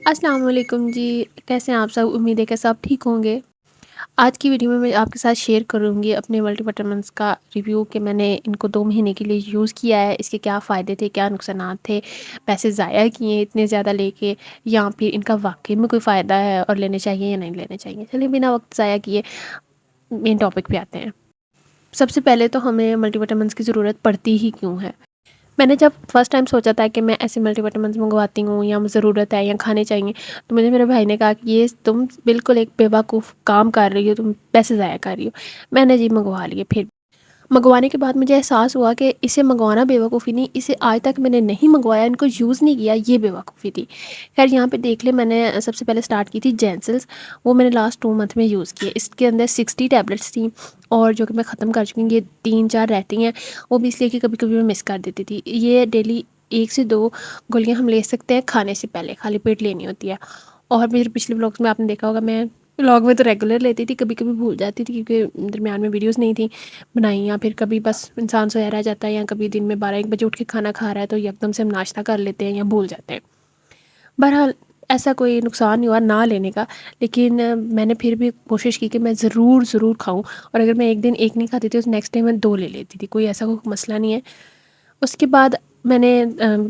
السلام علیکم جی، کیسے ہیں آپ سب؟ امید ہے کہ سب ٹھیک ہوں گے۔ آج کی ویڈیو میں آپ کے ساتھ شیئر کروں گی اپنے ملٹی وٹامنس کا ریویو کہ میں نے ان کو 2 مہینے کے لیے یوز کیا ہے، اس کے کیا فائدے تھے، کیا نقصانات تھے، پیسے ضائع کیے اتنے زیادہ لے کے، یا پھر ان کا واقعی میں کوئی فائدہ ہے اور لینے چاہیے یا نہیں لینے چاہیے۔ چلیے بنا وقت ضائع کیے مین ٹاپک پہ آتے ہیں۔ سب سے پہلے تو ہمیں ملٹی وٹامنس کی ضرورت پڑتی ہی کیوں ہے؟ میں نے جب فرسٹ ٹائم سوچا تھا کہ میں ایسے ملٹی وٹامنس منگواتی ہوں یا مجھے ضرورت ہے یا کھانے چاہیے، تو مجھے میرے بھائی نے کہا کہ یہ تم بالکل ایک بیوقوف کام کر رہی ہو، تم پیسے ضائع کر رہی ہو۔ میں نے جی منگوا لیے۔ پھر منگوانے کے بعد مجھے احساس ہوا کہ اسے منگوانا بیوقوفی نہیں، اسے آج تک میں نے نہیں منگوایا، ان کو یوز نہیں کیا، یہ بیوقوفی تھی۔ خیر یہاں پہ دیکھ لیں، میں نے سب سے پہلے اسٹارٹ کی تھی جینسلس، وہ میں نے لاسٹ 2 منتھ میں یوز کیے۔ اس کے اندر 60 ٹیبلٹس تھیں اور جو کہ میں ختم کر چکی ہوں۔ یہ 3-4 رہتی ہیں، وہ بھی اس لیے کہ کبھی کبھی میں مس کر دیتی تھی۔ یہ ڈیلی 1 سے 2 گولیاں ہم لے سکتے ہیں کھانے سے پہلے، خالی پیٹ لینی ہوتی ہے۔ اور میرے پچھلے بلاگس میں آپ نے دیکھا ہوگا، میں بلاگ میں تو ریگولر لیتی تھی، کبھی کبھی بھول جاتی تھی کیونکہ درمیان میں ویڈیوز نہیں تھیں بنائی، یا پھر کبھی بس انسان سویا رہ جاتا ہے، یا کبھی دن میں 12-1 بجے اٹھ کے کھانا کھا رہا ہے تو یکدم سے ہم ناشتہ کر لیتے ہیں یا بھول جاتے ہیں۔ بہرحال ایسا کوئی نقصان نہیں ہوا نہ لینے کا، لیکن میں نے پھر بھی کوشش کی کہ میں ضرور کھاؤں، اور اگر میں ایک دن ایک نہیں کھاتی تھی تو نیکسٹ ڈے میں 2 لے لیتی تھی، کوئی ایسا کوئی مسئلہ نہیں ہے۔ اس کے بعد میں نے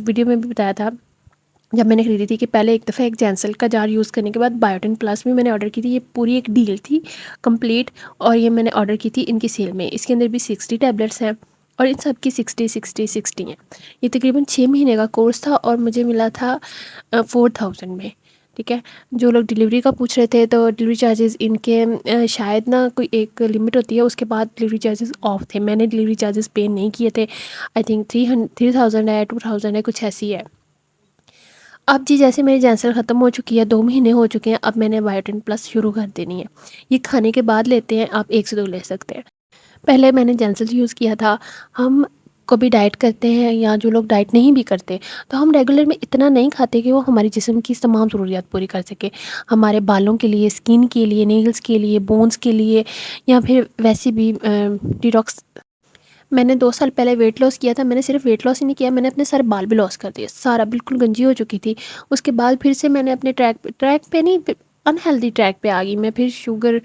ویڈیو میں بھی بتایا تھا جب میں نے خریدی تھی کہ پہلے ایک دفعہ ایک جینسل کا جار یوز کرنے کے بعد بایوٹن پلس بھی میں نے آرڈر کی تھی۔ یہ پوری ایک ڈیل تھی کمپلیٹ، اور یہ میں نے آرڈر کی تھی ان کی سیل میں۔ اس کے اندر بھی 60 ٹیبلٹس ہیں اور ان سب کی 60 ہیں۔ یہ تقریباً 6 مہینے کا کورس تھا اور مجھے ملا تھا 4000 میں، ٹھیک ہے۔ جو لوگ ڈیلیوری کا پوچھ رہے تھے تو ڈیلیوری چارجز ان کے شاید نا کوئی ایک لمٹ ہوتی ہے، اس کے بعد ڈیلیوری چارجز آف تھے۔ میں نے ڈیلیوری چارجز پے نہیں کیے تھے، آئی تھنک 3000 ہے، 2000 ہے، کچھ ایسی ہے۔ اب جی جیسے میری جینسل ختم ہو چکی ہے، 2 مہینے ہو چکے ہیں، اب میں نے بایوٹن پلس شروع کر دینی ہے۔ یہ کھانے کے بعد لیتے ہیں، آپ 1 سے 2 لے سکتے ہیں۔ پہلے میں نے جینسل یوز کیا تھا۔ ہم کبھی ڈائٹ کرتے ہیں یا جو لوگ ڈائٹ نہیں بھی کرتے تو ہم ریگولر میں اتنا نہیں کھاتے کہ وہ ہمارے جسم کی تمام ضروریات پوری کر سکے، ہمارے بالوں کے لیے، اسکن کے لیے، نیلز کے لیے، بونز کے لیے، یا پھر ویسے بھی ڈیٹاکس۔ میں نے 2 سال پہلے ویٹ لاس کیا تھا۔ میں نے صرف ویٹ لاس ہی نہیں کیا، میں نے اپنے سارے بال بھی لاس کر دیے، سارا بالکل گنجی ہو چکی تھی۔ اس کے بعد پھر سے میں نے اپنے ٹریک پہ نہیں، انہیلدی ٹریک پہ آ گئی میں۔ پھر شوگر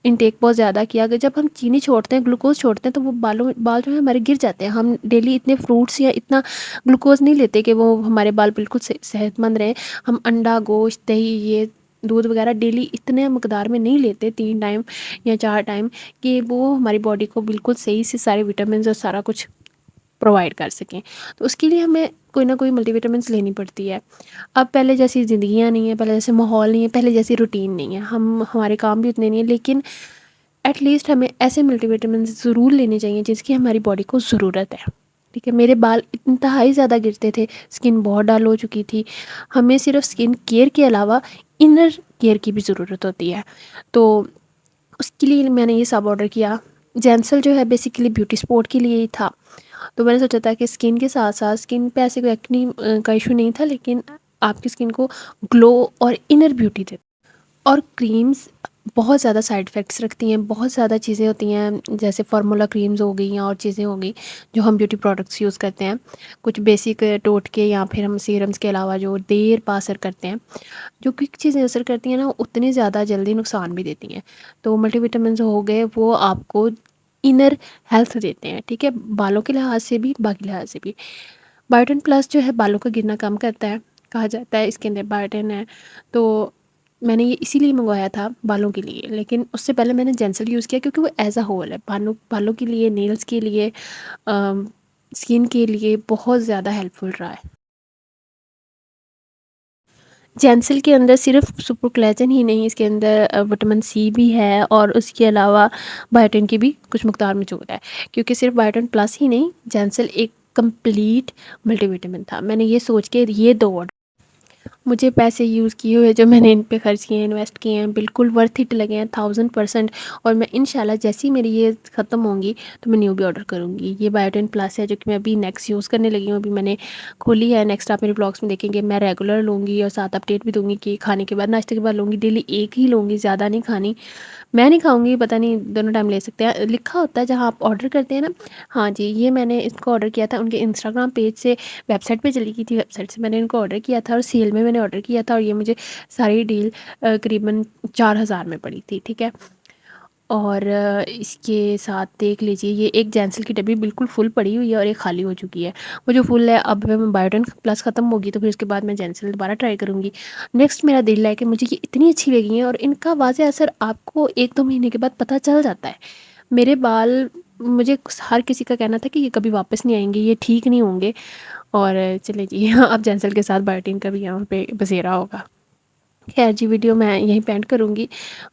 انٹیک بہت زیادہ کیا۔ اگر جب ہم چینی چھوڑتے ہیں، گلوکوز چھوڑتے ہیں، تو وہ بال جو ہے ہمارے گر جاتے ہیں۔ ہم ڈیلی اتنے فروٹس یا اتنا گلوکوز نہیں لیتے کہ وہ ہمارے بال بالکل صحت مند رہیں۔ ہم انڈا، گوشت، دہی، یہ دودھ وغیرہ ڈیلی اتنے مقدار میں نہیں لیتے، 3 ٹائم یا 4 ٹائم، کہ وہ ہماری باڈی کو بالکل صحیح سے سارے وٹامنز اور سارا کچھ پرووائڈ کر سکیں۔ تو اس کے لیے ہمیں کوئی نہ کوئی ملٹی وٹامنس لینی پڑتی ہے۔ اب پہلے جیسی زندگیاں نہیں ہیں، پہلے جیسے ماحول نہیں ہے، پہلے جیسی روٹین نہیں ہے، ہمارے کام بھی اتنے نہیں ہیں، لیکن ایٹ لیسٹ ہمیں ایسے ملٹی وٹامنس ضرور لینے چاہیے جس کی ہماری باڈی کو ضرورت ہے، ٹھیک ہے۔ میرے بال انتہائی زیادہ گرتے تھے، اسکن بہت ڈل ہو چکی تھی۔ ہمیں صرف اسکن کیئر کے علاوہ انر کیئر کی بھی ضرورت ہوتی ہے، تو اس کے لیے میں نے یہ سب آرڈر کیا۔ جینسل جو ہے بیسیکلی بیوٹی سپورٹ کے لیے ہی تھا، تو میں نے سوچا تھا کہ اسکن کے ساتھ ساتھ، اسکن پہ ایسے کوئی ایکنی کا ایشو نہیں تھا، لیکن آپ کی اسکن کو گلو اور انر بیوٹی دے۔ اور کریمز بہت زیادہ سائڈ افیکٹس رکھتی ہیں، بہت زیادہ چیزیں ہوتی ہیں، جیسے فارمولا کریمز ہو گئی یا اور چیزیں ہو گئی جو ہم بیوٹی پروڈکٹس یوز کرتے ہیں، کچھ بیسک ٹوٹکے یا پھر ہم سیرمز کے علاوہ جو دیر پا اثر کرتے ہیں۔ جو کوئک چیزیں اثر کرتی ہیں نا، اتنی زیادہ جلدی نقصان بھی دیتی ہیں۔ تو ملٹی وٹامنز ہو گئے، وہ آپ کو انر ہیلتھ دیتے ہیں، ٹھیک ہے، بالوں کے لحاظ سے بھی، باقی لحاظ سے بھی۔ بایوٹن پلس جو ہے بالوں کا گرنا کم کرتا ہے، کہا جاتا ہے اس کے اندر بایوٹن ہے، تو میں نے یہ اسی لیے منگوایا تھا بالوں کے لیے۔ لیکن اس سے پہلے میں نے جینسل یوز کیا کیونکہ وہ ایز اے ہول ہے، بالوں کے لیے، نیلز کے لیے، اسکن کے لیے بہت زیادہ ہیلپ فل رہا ہے۔ جینسل کے اندر صرف سپر کولیجن ہی نہیں، اس کے اندر وٹامن سی بھی ہے، اور اس کے علاوہ بایوٹن کی بھی کچھ مقدار موجود ہے، کیونکہ صرف بایوٹن پلس ہی نہیں، جینسل ایک کمپلیٹ ملٹی وٹامن تھا۔ میں نے یہ سوچ کے یہ 2 مجھے پیسے یوز کیے ہوئے جو میں نے ان پہ خرچ کیے ہیں، انویسٹ کیے ہیں، بالکل ورتھ اٹ لگے ہیں 1000%۔ اور میں انشاءاللہ جیسی میری یہ ختم ہوں گی تو میں نیو بھی آرڈر کروں گی۔ یہ بایوٹن پلس ہے جو کہ میں ابھی نیکسٹ یوز کرنے لگی ہوں، ابھی میں نے کھولی ہے۔ نیکسٹ آپ میرے بلاگس میں دیکھیں گے، میں ریگولر لوں گی اور ساتھ اپڈیٹ بھی دوں گی کہ کھانے کے بعد، ناشتے کے بعد لوں گی، ڈیلی ایک ہی لوں گی، زیادہ نہیں کھانی۔ میں نہیں کھاؤں گی، پتہ نہیں دونوں ٹائم لے سکتے ہیں، لکھا ہوتا ہے جہاں آپ آرڈر کرتے ہیں نا۔ ہاں جی، یہ میں نے اس کو آرڈر کیا تھا ان کے انسٹاگرام پیج سے، ویب سائٹ پہ چلی گئی تھی، ویب سائٹ سے میں نے ان کو آرڈر کیا تھا، اور سیل میں نے نے آرڈر کیا تھا اور یہ مجھے ساری ڈیل قریباً 4000 میں پڑی تھی، ٹھیک ہے. اور اس کے ساتھ دیکھ لیجیے یہ ایک جینسل کی ڈبی بالکل فل پڑی ہوئی ہے اور ایک خالی ہو چکی ہے. وہ جو فل ہے اب بایوٹن پلس ختم ہوگی تو پھر اس کے بعد میں جینسل دوبارہ ٹرائی کروں گی. نیکسٹ میرا دل ہے کہ مجھے یہ اتنی اچھی لگی ہیں اور ان کا واضح اثر آپ کو 1-2 مہینے کے بعد پتہ چل جاتا ہے. میرے بال مجھے ہر کسی کا کہنا تھا کہ یہ کبھی واپس نہیں آئیں گے، یہ ٹھیک نہیں ہوں گے. اور چلے جی اب جینسل کے ساتھ بایوٹین کا بھی یہاں پہ بسیرا ہوگا. خیر جی ویڈیو میں یہیں پینڈ کروں گی.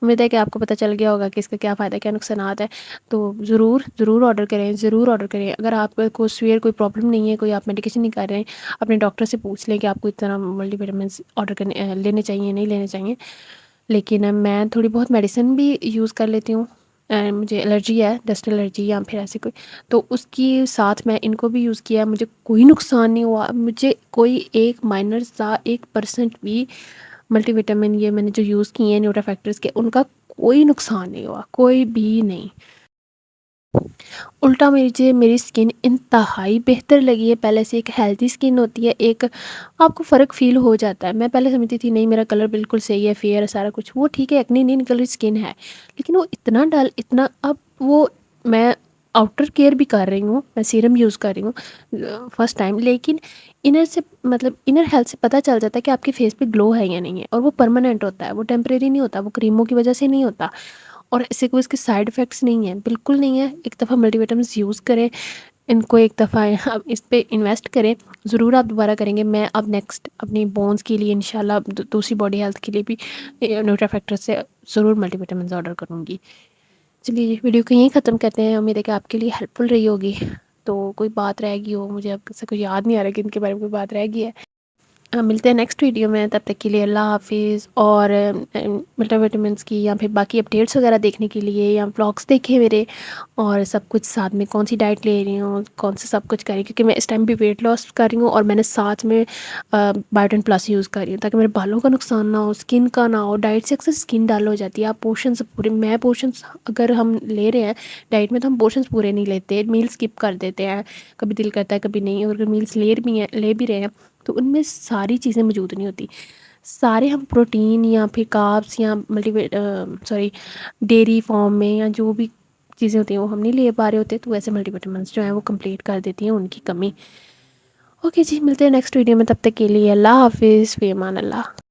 امید ہے کہ آپ کو پتہ چل گیا ہوگا کہ اس کا کیا فائدہ کیا نقصانات ہے. تو ضرور آرڈر کریں، ضرور آرڈر کریں. اگر آپ کو سویئر کوئی پرابلم نہیں ہے، کوئی آپ میڈیکیشن نہیں کر رہے ہیں، اپنے ڈاکٹر سے پوچھ لیں کہ آپ کو اس طرح ملٹی وٹامنس آرڈر کرنے لینے چاہیے نہیں لینے چاہیے. لیکن میں تھوڑی بہت میڈیسن بھی یوز کر لیتی ہوں. مجھے الرجی ہے، ڈسٹ الرجی یا پھر ایسی کوئی، تو اس کی ساتھ میں ان کو بھی یوز کیا. مجھے کوئی نقصان نہیں ہوا، مجھے کوئی ایک مائنر سا 1% بھی ملٹی وٹامن یہ میں نے جو یوز کیے ہیں نیوٹرا فیکٹرز کے، ان کا کوئی نقصان نہیں ہوا، کوئی بھی نہیں. الٹا میری سکن انتہائی بہتر لگی ہے. پہلے سے ایک ہیلتھی سکن ہوتی ہے، ایک آپ کو فرق فیل ہو جاتا ہے. میں پہلے سمجھتی تھی نہیں میرا کلر بالکل صحیح ہے، فیئر ہے سارا کچھ، وہ ٹھیک ہے ایکنی نہیں نکل رہی سکن ہے، لیکن وہ اتنا ڈل اتنا اب وہ میں آؤٹر کیئر بھی کر رہی ہوں، میں سیرم یوز کر رہی ہوں فرسٹ ٹائم، لیکن انر سے مطلب انر ہیلتھ سے پتہ چل جاتا ہے کہ آپ کے فیس پہ گلو ہے یا نہیں ہے. اور وہ پرماننٹ ہوتا ہے، وہ ٹیمپریری نہیں ہوتا، وہ کریموں کی وجہ سے نہیں ہوتا. اور اس سے کوئی اس کے سائڈ افیکٹس نہیں ہیں، بالکل نہیں ہے. ایک دفعہ ملٹی وٹامنس یوز کریں، ان کو ایک دفعہ اس پہ انویسٹ کریں، ضرور آپ دوبارہ کریں گے. میں اب نیکسٹ اپنی بونس کے لیے انشاءاللہ دوسری باڈی ہیلتھ کے لیے بھی نیوٹرا فیکٹر سے ضرور ملٹی وٹامنس آرڈر کروں گی. چلیے ویڈیو کو یہیں ختم کرتے ہیں. امید ہے کہ آپ کے لیے ہیلپ فل رہی ہوگی. تو کوئی بات رہ گئی ہو، مجھے اب سے کوئی یاد نہیں آ رہا کہ ان کے بارے میں کوئی بات رہ گئی ہے. ملتے ہیں نیکسٹ ویڈیو میں، تب تک کے لیے اللہ حافظ. اور ملٹی وٹامنس کی یا پھر باقی اپڈیٹس وغیرہ دیکھنے کے لیے یا بلاگس دیکھیں میرے، اور سب کچھ ساتھ میں کون سی ڈائٹ لے رہی ہوں، کون سے سب کچھ کر رہی ہوں، کیونکہ میں اس ٹائم بھی ویٹ لاس کر رہی ہوں اور میں نے ساتھ میں بایوٹن پلس یوز کر رہی ہوں تاکہ میرے بالوں کا نقصان نہ ہو، اسکن کا نہ ہو. ڈائٹ سے اکثر اسکن ڈل ہو جاتی ہے. آپ پورشنس پورے، میں پورشنس اگر ہم لے رہے ہیں ڈائٹ میں تو ہم پورشنس پورے نہیں لیتے، میل اسکپ کر دیتے ہیں. کبھی دل کرتا ہے کبھی نہیں، اور اگر میلس لے بھی رہے ہیں تو ان میں ساری چیزیں موجود نہیں ہوتی. سارے ہم پروٹین یا پھر کاربس یا ڈیری فارم میں یا جو بھی چیزیں ہوتی ہیں وہ ہم نہیں لے پا رہے ہوتے، تو ایسے ملٹی وٹامنس جو ہیں وہ کمپلیٹ کر دیتی ہیں ان کی کمی. اوکے جی ملتے ہیں نیکسٹ ویڈیو میں، تب تک کے لیے اللہ حافظ، فی امان اللہ.